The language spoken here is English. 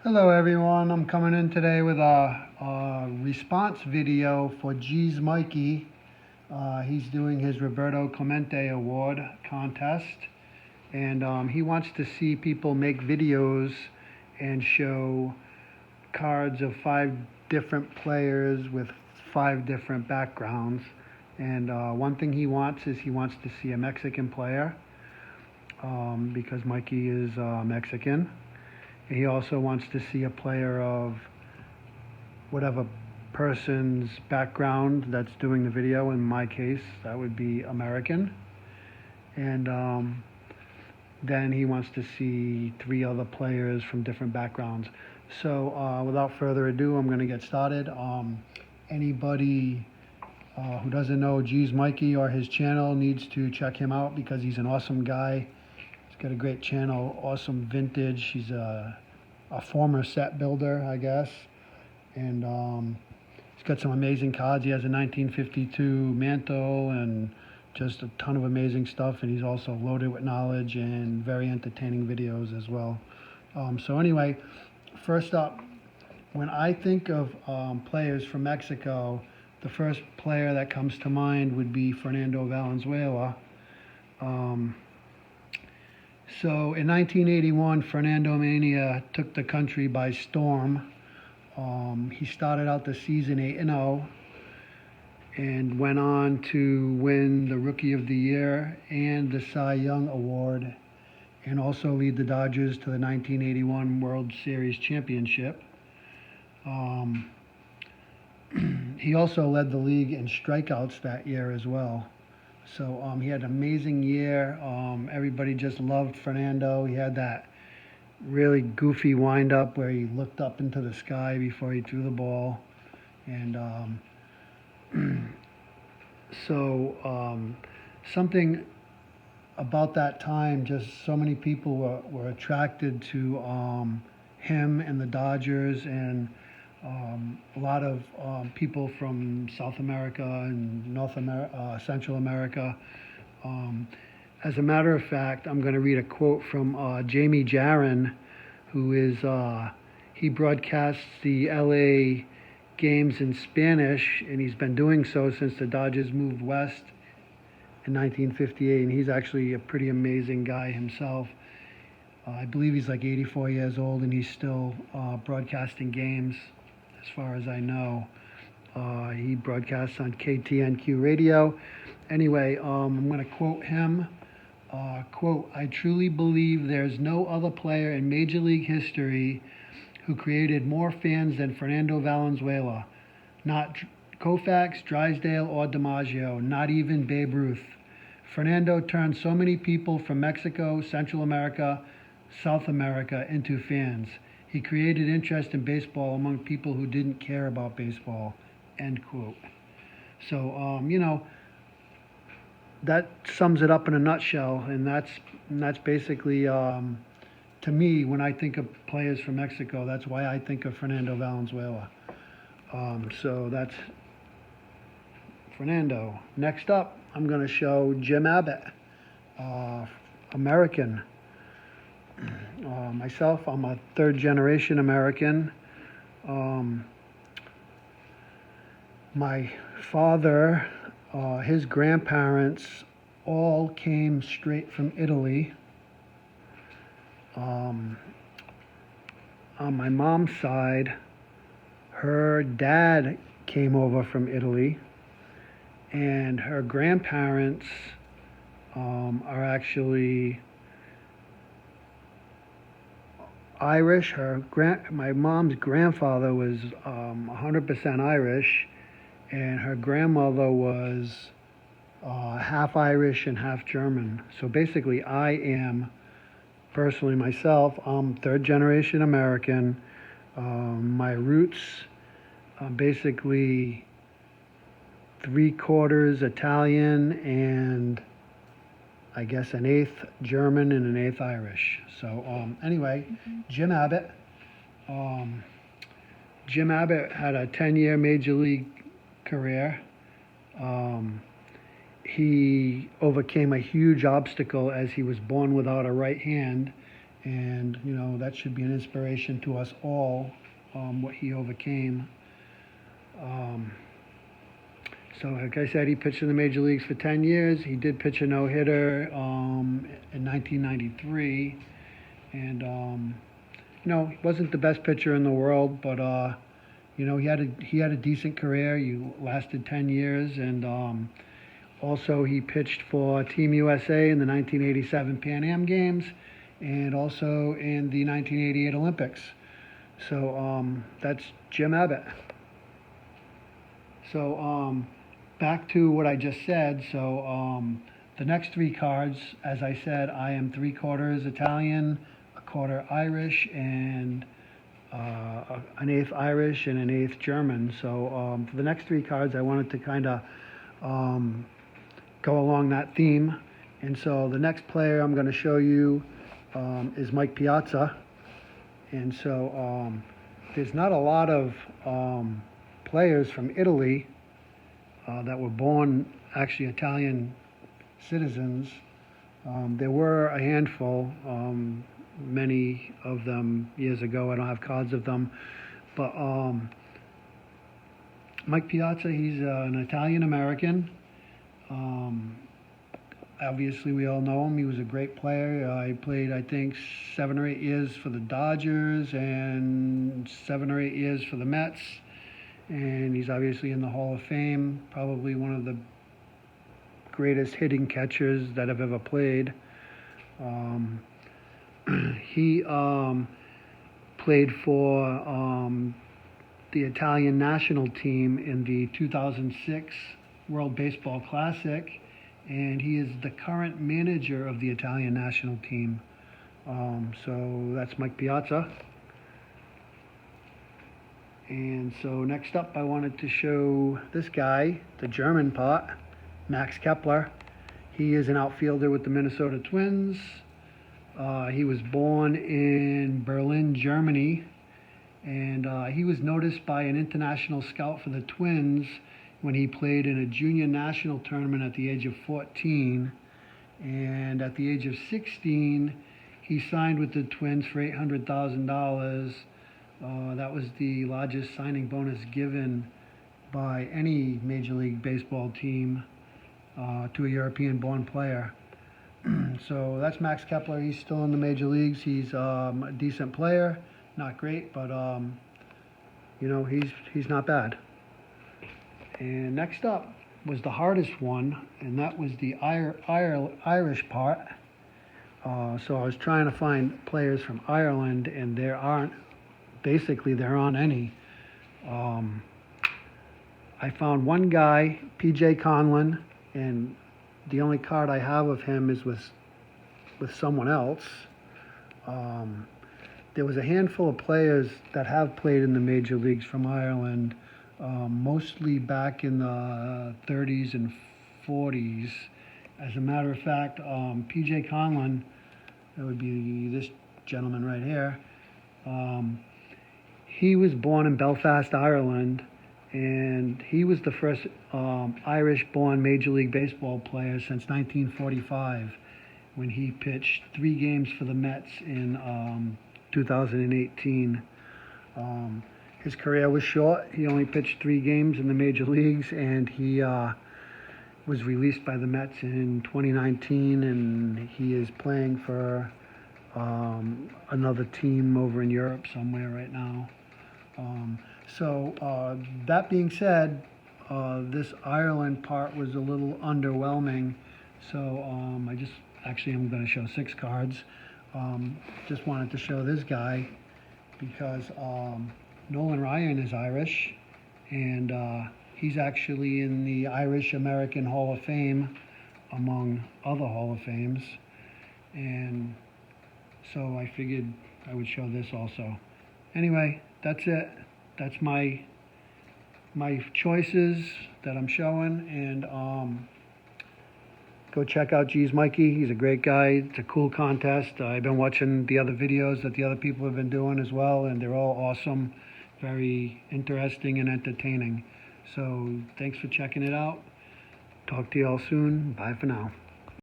Hello everyone, I'm coming in today with a response video for G's Mikey. He's doing his Roberto Clemente Award contest, and he wants to see people make videos and show cards of 5 different players with 5 different backgrounds. And one thing he wants is he wants to see a Mexican player, because Mikey is Mexican. He also wants to see a player of whatever person's background that's doing the video. In my case, that would be American. And then he wants to see 3 other players from different backgrounds. So without further ado, I'm going to get started. Anybody who doesn't know G's Mikey or his channel needs to check him out because he's an awesome guy. He's got a great channel, awesome vintage. He's a former set builder, I guess. And he's got some amazing cards. He has a 1952 mantle and just a ton of amazing stuff. And he's also loaded with knowledge and very entertaining videos as well. So anyway, first up, when I think of players from Mexico, the first player that comes to mind would be Fernando Valenzuela. So in 1981, Fernando Mania took the country by storm. He started out the season 8-0 and went on to win the Rookie of the Year and the Cy Young Award, and also lead the Dodgers to the 1981 World Series Championship. He also led the league in strikeouts that year as well. So he had an amazing year. Everybody just loved Fernando. He had that really goofy windup where he looked up into the sky before he threw the ball. And something about that time, just so many people were attracted to him and the Dodgers, and a lot of people from South America and Central America. As a matter of fact, I'm going to read a quote from Jamie Jaron, who is, he broadcasts the LA games in Spanish, and he's been doing so since the Dodgers moved west in 1958, and he's actually a pretty amazing guy himself. I believe he's like 84 years old, and he's still broadcasting games, as far as I know. He broadcasts on KTNQ radio. Anyway, I'm going to quote him. Quote, "I truly believe there's no other player in Major League history who created more fans than Fernando Valenzuela. Not Koufax, Drysdale, or DiMaggio, not even Babe Ruth. Fernando turned so many people from Mexico, Central America, South America into fans. He created interest in baseball among people who didn't care about baseball." End quote. So, that sums it up in a nutshell, and that's basically, to me, when I think of players from Mexico, that's why I think of Fernando Valenzuela. So that's Fernando. Next up, I'm going to show Jim Abbott, American. Myself, I'm a third-generation American. My father, his grandparents all came straight from Italy. On my mom's side, her dad came over from Italy, and her grandparents are actually Irish. My mom's grandfather was 100% Irish, and her grandmother was half Irish and half German. So basically, I am, personally myself, I'm third-generation American. My roots are basically 3/4 Italian and I guess an 1/8 German and an 1/8 Irish. So anyway, Jim Abbott. Jim Abbott had a 10-year Major League career. He overcame a huge obstacle as he was born without a right hand, And, you know, that should be an inspiration to us all, what he overcame. So, like I said, he pitched in the major leagues for 10 years. He did pitch a no-hitter in 1993. And, you know, he wasn't the best pitcher in the world, but, you know, he had a decent career. He lasted 10 years. And also he pitched for Team USA in the 1987 Pan Am Games and also in the 1988 Olympics. So that's Jim Abbott. So back to what I just said. So the next three cards, as I said, I am 3/4 Italian, 1/4 Irish, and an 1/8 Irish and an 1/8 German. So for the next three cards, I wanted to kind of go along that theme. And so the next player I'm going to show you is Mike Piazza. And so there's not a lot of players from Italy that were born actually Italian citizens. There were a handful, many of them years ago. I don't have cards of them. But Mike Piazza, he's an Italian-American. Obviously, we all know him. He was a great player. He played, I think, 7 or 8 years for the Dodgers and 7 or 8 years for the Mets. And he's obviously in the Hall of Fame, probably one of the greatest hitting catchers that have ever played. He played for the Italian national team in the 2006 World Baseball Classic, and he is the current manager of the Italian national team. So that's Mike Piazza. And so next up, I wanted to show this guy, the German part, Max Keppler. He is an outfielder with the Minnesota Twins. He was born in Berlin, Germany, and he was noticed by an international scout for the Twins when he played in a junior national tournament at the age of 14. And at the age of 16, he signed with the Twins for $800,000. That was the largest signing bonus given by any Major League Baseball team to a European-born player. So that's Max Keppler. He's still in the major leagues. He's a decent player, not great, but you know, he's not bad. And next up was the hardest one, and that was the Irish part. So I was trying to find players from Ireland, and there aren't any. I found one guy, P.J. Conlon, and the only card I have of him is with someone else. There was a handful of players that have played in the major leagues from Ireland, mostly back in the 30s and 40s. As a matter of fact, P.J. Conlon, that would be this gentleman right here, he was born in Belfast, Ireland, and he was the first Irish-born Major League Baseball player since 1945, when he pitched 3 games for the Mets in 2018. His career was short. He only pitched 3 games in the major leagues, and he was released by the Mets in 2019, and he is playing for another team over in Europe somewhere right now. So that being said, this Ireland part was a little underwhelming. So I'm going to show 6 cards. Just wanted to show this guy because Nolan Ryan is Irish, and he's actually in the Irish American Hall of Fame, among other Hall of Fames. And so I figured I would show this also. Anyway, that's it. That's my choices that I'm showing, and go check out G's Mikey. He's a great guy. It's a cool contest. I've been watching the other videos that the other people have been doing as well, and they're all awesome, very interesting and entertaining. So thanks for checking it out. Talk to you all soon. Bye for now.